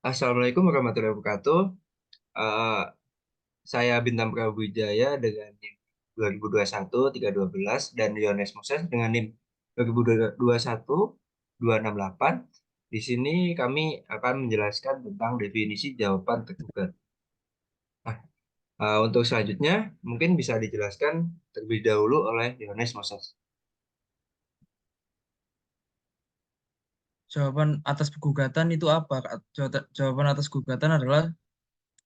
Assalamualaikum warahmatullahi wabarakatuh. Eh, saya Bintang Prawijaya dengan NIM 2021-312 dan Yones Moses dengan NIM 2021-268. Di sini kami akan menjelaskan tentang definisi jawaban tergugat. Nah, untuk selanjutnya mungkin bisa dijelaskan terlebih dahulu oleh Yones Moses. Jawaban atas gugatan itu apa, Kak? Jawaban atas gugatan adalah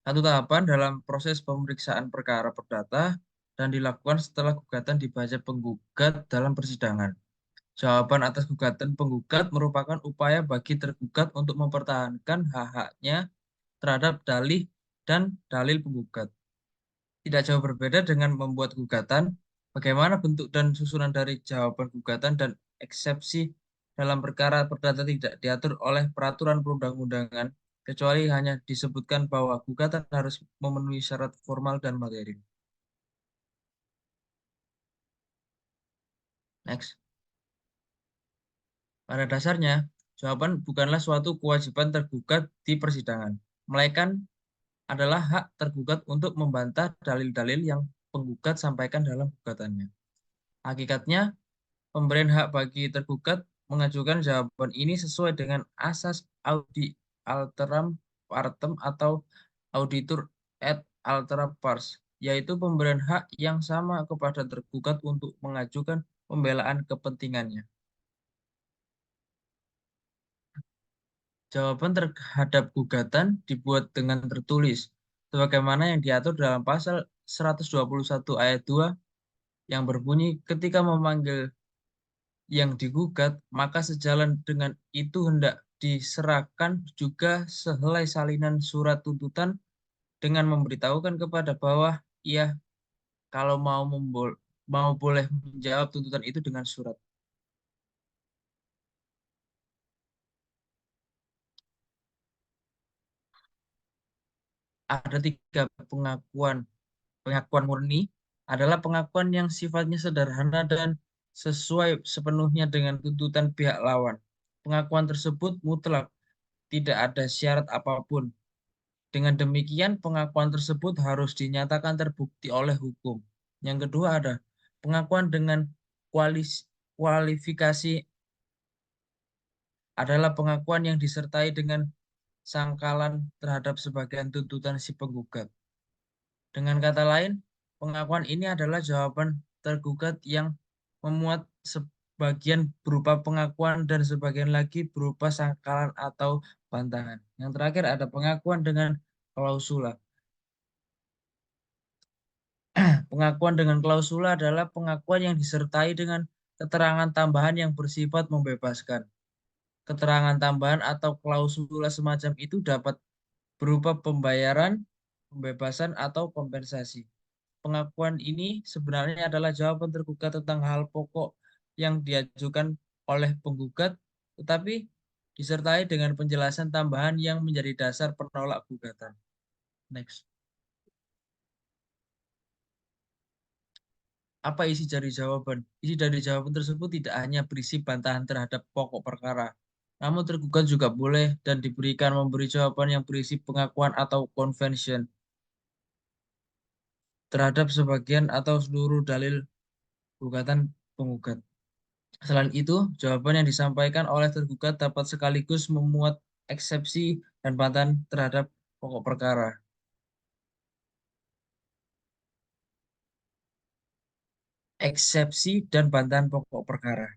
satu tahapan dalam proses pemeriksaan perkara perdata dan dilakukan setelah gugatan dibaca penggugat dalam persidangan. Jawaban atas gugatan penggugat merupakan upaya bagi tergugat untuk mempertahankan hak-haknya terhadap dalih dan dalil penggugat. Tidak jauh berbeda dengan membuat gugatan, bagaimana bentuk dan susunan dari jawaban gugatan dan eksepsi dalam perkara perdata tidak diatur oleh peraturan perundang-undangan, kecuali hanya disebutkan bahwa gugatan harus memenuhi syarat formal dan materi. Next. Pada dasarnya, jawaban bukanlah suatu kewajiban tergugat di persidangan, melainkan adalah hak tergugat untuk membantah dalil-dalil yang penggugat sampaikan dalam gugatannya. Hakikatnya, pemberian hak bagi tergugat mengajukan jawaban ini sesuai dengan asas audi alteram partem atau auditur et altera pars, yaitu pemberian hak yang sama kepada tergugat untuk mengajukan pembelaan kepentingannya. Jawaban terhadap gugatan dibuat dengan tertulis, sebagaimana yang diatur dalam pasal 121 ayat 2 yang berbunyi ketika memanggil yang digugat, maka sejalan dengan itu hendak diserahkan juga sehelai salinan surat tuntutan dengan memberitahukan kepada bawah ia kalau mau boleh menjawab tuntutan itu dengan surat. Ada tiga pengakuan. Pengakuan murni adalah pengakuan yang sifatnya sederhana dan sesuai sepenuhnya dengan tuntutan pihak lawan. Pengakuan tersebut mutlak, tidak ada syarat apapun. Dengan demikian, pengakuan tersebut harus dinyatakan terbukti oleh hukum. Yang kedua ada pengakuan dengan kualifikasi adalah pengakuan yang disertai dengan sangkalan terhadap sebagian tuntutan si penggugat. Dengan kata lain, pengakuan ini adalah jawaban tergugat yang memuat sebagian berupa pengakuan dan sebagian lagi berupa sangkalan atau bantahan. Yang terakhir ada pengakuan dengan klausula. Pengakuan dengan klausula adalah pengakuan yang disertai dengan keterangan tambahan yang bersifat membebaskan. Keterangan tambahan atau klausula semacam itu dapat berupa pembayaran, pembebasan, atau kompensasi. Pengakuan ini sebenarnya adalah jawaban tergugat tentang hal pokok yang diajukan oleh penggugat, tetapi disertai dengan penjelasan tambahan yang menjadi dasar penolak gugatan. Next. Apa isi dari jawaban? Isi dari jawaban tersebut tidak hanya berisi bantahan terhadap pokok perkara, namun tergugat juga boleh dan diberikan memberi jawaban yang berisi pengakuan atau convention terhadap sebagian atau seluruh dalil gugatan penggugat. Selain itu, jawaban yang disampaikan oleh tergugat dapat sekaligus memuat eksepsi dan bantahan terhadap pokok perkara. Eksepsi dan bantahan pokok perkara.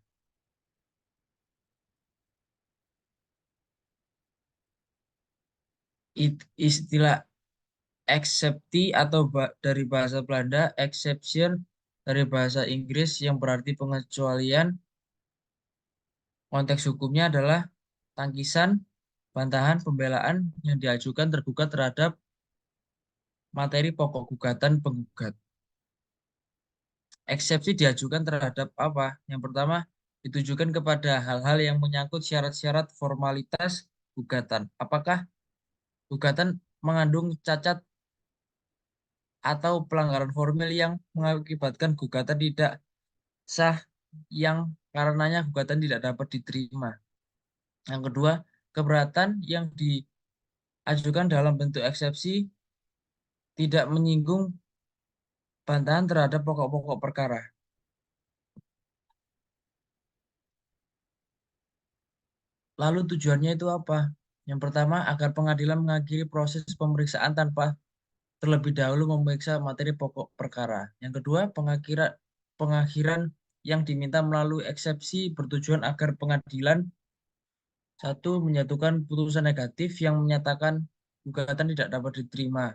Istilah excepti atau dari bahasa Belanda, exception dari bahasa Inggris yang berarti pengecualian. Konteks hukumnya adalah tangkisan, bantahan, pembelaan yang diajukan tergugat terhadap materi pokok gugatan penggugat. Eksepsi diajukan terhadap apa? Yang pertama, ditujukan kepada hal-hal yang menyangkut syarat-syarat formalitas gugatan. Apakah gugatan mengandung cacat atau pelanggaran formil yang mengakibatkan gugatan tidak sah yang karenanya gugatan tidak dapat diterima. Yang kedua, keberatan yang ajukan dalam bentuk eksepsi tidak menyinggung bantahan terhadap pokok-pokok perkara. Lalu tujuannya itu apa? Yang pertama, agar pengadilan mengakhiri proses pemeriksaan tanpa terlebih dahulu memeriksa materi pokok perkara. Yang kedua, pengakhiran yang diminta melalui eksepsi bertujuan agar pengadilan satu menyatukan putusan negatif yang menyatakan gugatan tidak dapat diterima.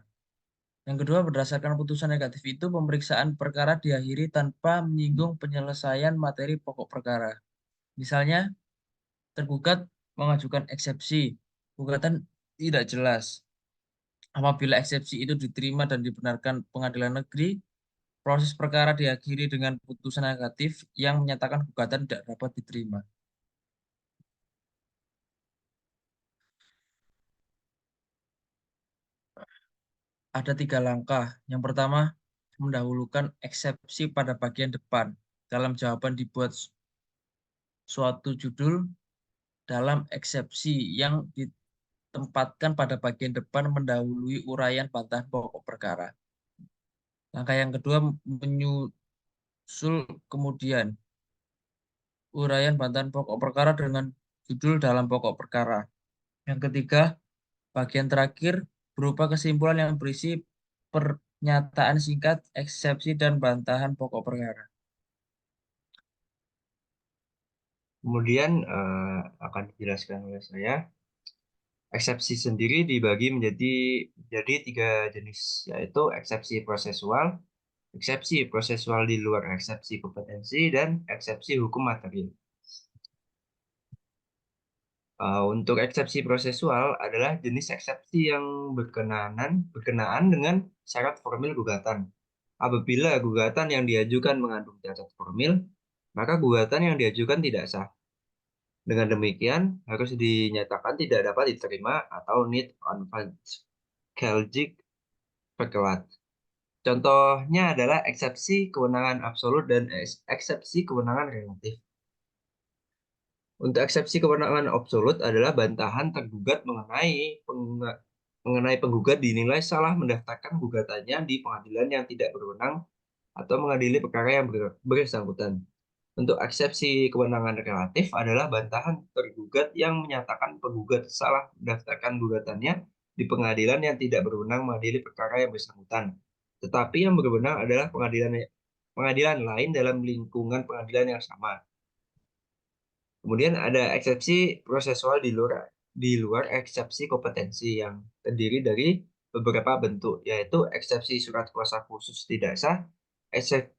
Yang kedua, berdasarkan putusan negatif itu, pemeriksaan perkara diakhiri tanpa menyinggung penyelesaian materi pokok perkara. Misalnya, tergugat mengajukan eksepsi, gugatan tidak jelas. Apabila eksepsi itu diterima dan dibenarkan pengadilan negeri, proses perkara diakhiri dengan putusan negatif yang menyatakan gugatan tidak dapat diterima. Ada 3 langkah. Yang pertama, mendahulukan eksepsi pada bagian depan. Dalam jawaban dibuat suatu judul dalam eksepsi yang ditempatkan pada bagian depan mendahului uraian bantahan pokok perkara. Langkah yang kedua, menyusul kemudian uraian bantahan pokok perkara dengan judul dalam pokok perkara. Yang ketiga, bagian terakhir berupa kesimpulan yang berisi pernyataan singkat, eksepsi, dan bantahan pokok perkara. Kemudian akan dijelaskan oleh saya. Eksepsi sendiri dibagi menjadi 3 jenis, yaitu eksepsi prosesual di luar eksepsi kompetensi, dan eksepsi hukum material. Untuk eksepsi prosesual adalah jenis eksepsi yang berkenaan dengan syarat formil gugatan. Apabila gugatan yang diajukan mengandung cacat formil, maka gugatan yang diajukan tidak sah. Dengan demikian, harus dinyatakan tidak dapat diterima atau need oncolgic perkelat. Contohnya adalah eksepsi kewenangan absolut dan eksepsi kewenangan relatif. Untuk eksepsi kewenangan absolut adalah bantahan tergugat mengenai penggugat dinilai salah mendaftarkan gugatannya di pengadilan yang tidak berwenang atau mengadili perkara yang bersangkutan. Untuk eksepsi kewenangan relatif adalah bantahan tergugat yang menyatakan penggugat salah mendaftarkan gugatannya di pengadilan yang tidak berwenang mengadili perkara yang bersangkutan. Tetapi yang berwenang adalah pengadilan lain dalam lingkungan pengadilan yang sama. Kemudian ada eksepsi prosesual di luar eksepsi kompetensi yang terdiri dari beberapa bentuk, yaitu eksepsi surat kuasa khusus tidak sah,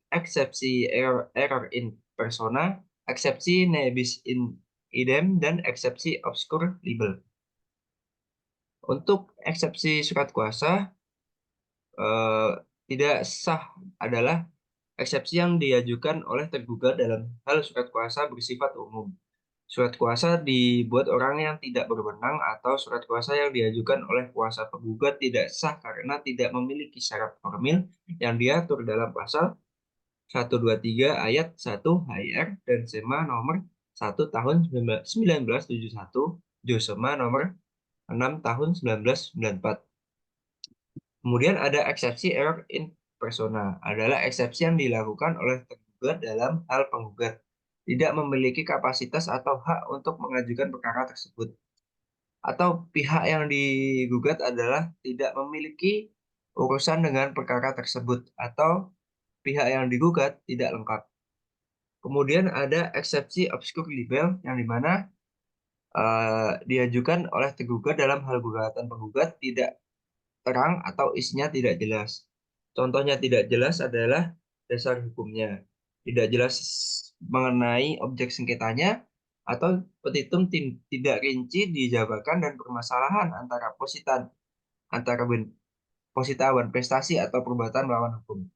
eksepsi error in persona, eksepsi ne bis in idem, dan eksepsi obscur libel. Untuk eksepsi surat kuasa eh, tidak sah adalah eksepsi yang diajukan oleh tergugat dalam hal surat kuasa bersifat umum. Surat kuasa dibuat orang yang tidak berwenang atau surat kuasa yang diajukan oleh kuasa penggugat tidak sah karena tidak memiliki syarat formil yang diatur dalam pasal 123 ayat 1 HIR dan SEMA nomor 1 tahun 1971, Josema nomor 6 tahun 1994. Kemudian ada eksepsi error in persona, adalah eksepsi yang dilakukan oleh tergugat dalam hal penggugat tidak memiliki kapasitas atau hak untuk mengajukan perkara tersebut, atau pihak yang digugat adalah tidak memiliki urusan dengan perkara tersebut, atau pihak yang digugat tidak lengkap. Kemudian ada eksepsi obscur libel yang dimana diajukan oleh tergugat dalam hal gugatan penggugat tidak terang atau isinya tidak jelas. Contohnya tidak jelas adalah dasar hukumnya, tidak jelas mengenai objek sengketanya, atau petitum tidak rinci dijabarkan dan permasalahan antara posita awan prestasi atau perbuatan melawan hukum.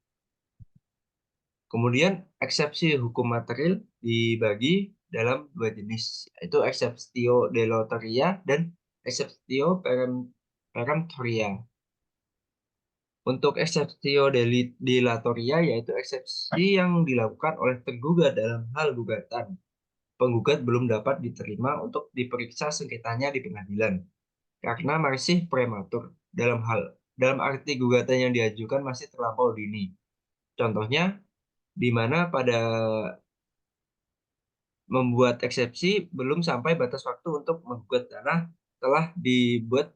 Kemudian eksepsi hukum material dibagi dalam 2 jenis, yaitu exceptio delatoria dan exceptio peremptoria. Untuk exceptio delatoria yaitu eksepsi yang dilakukan oleh tergugat dalam hal gugatan penggugat belum dapat diterima untuk diperiksa sengketanya di pengadilan. karena masih prematur. Dalam arti gugatan yang diajukan masih terlampau dini. Contohnya, di mana pada membuat eksepsi belum sampai batas waktu untuk menggugat tanah telah dibuat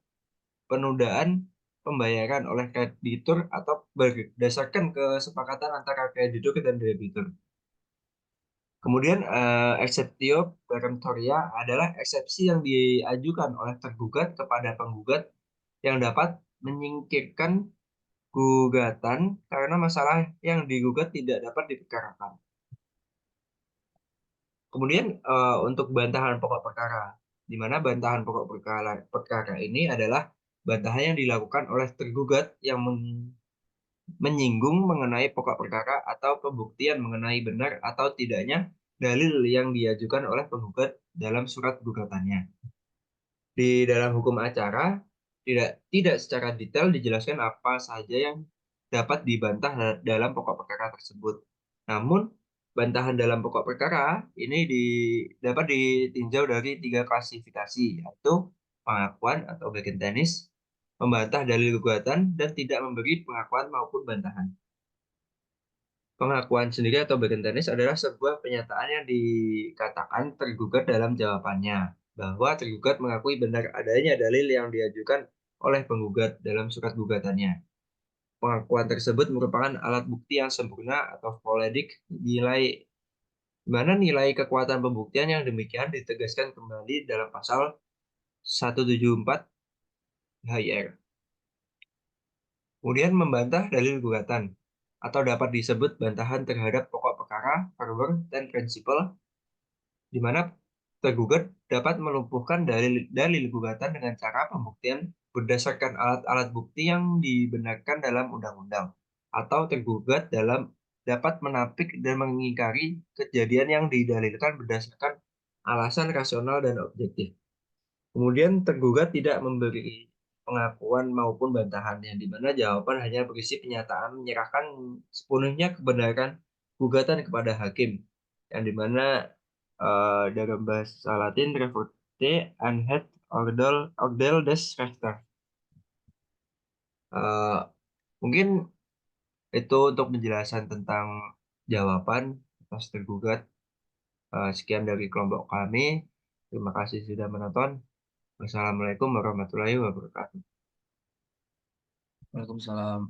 penundaan pembayaran oleh kreditur atau berdasarkan kesepakatan antara kreditur dan debitur. Kemudian exceptio peremptoria adalah eksepsi yang diajukan oleh tergugat kepada penggugat yang dapat menyingkirkan gugatan karena masalah yang digugat tidak dapat diperkarakan. Kemudian untuk bantahan pokok perkara, di mana bantahan pokok perkara ini adalah bantahan yang dilakukan oleh tergugat yang menyinggung mengenai pokok perkara atau pembuktian mengenai benar atau tidaknya dalil yang diajukan oleh penggugat dalam surat gugatannya. Di dalam hukum acara, tidak secara detail dijelaskan apa saja yang dapat dibantah dalam pokok perkara tersebut. Namun, bantahan dalam pokok perkara ini dapat ditinjau dari 3 klasifikasi, yaitu pengakuan atau bagian tenis, membantah dalil gugatan, dan tidak memberi pengakuan maupun bantahan. Pengakuan sendiri atau bagian tenis adalah sebuah pernyataan yang dikatakan tergugat dalam jawabannya, bahwa tergugat mengakui benar adanya dalil yang diajukan oleh penggugat dalam surat gugatannya. Pengakuan tersebut merupakan alat bukti yang sempurna atau validik nilai di mana nilai kekuatan pembuktian yang demikian ditegaskan kembali dalam pasal 174 HIR. Kemudian membantah dalil gugatan atau dapat disebut bantahan terhadap pokok perkara, verwer, dan prinsipal, di mana tergugat dapat melumpuhkan dalil gugatan dengan cara pembuktian berdasarkan alat-alat bukti yang dibenarkan dalam undang-undang, atau tergugat dapat menampik dan mengingkari kejadian yang didalilkan berdasarkan alasan rasional dan objektif. Kemudian tergugat tidak memberi pengakuan maupun bantahan, yang dimana jawaban hanya berisi pernyataan menyerahkan sepenuhnya kebenaran gugatan kepada hakim, yang dimana dalam bahasa Latin reforte anhet ordel des rechter. Eh, Mungkin itu untuk penjelasan tentang jawaban atas tergugat. Sekian dari kelompok kami. Terima kasih sudah menonton. Wassalamualaikum warahmatullahi wabarakatuh. Waalaikumsalam.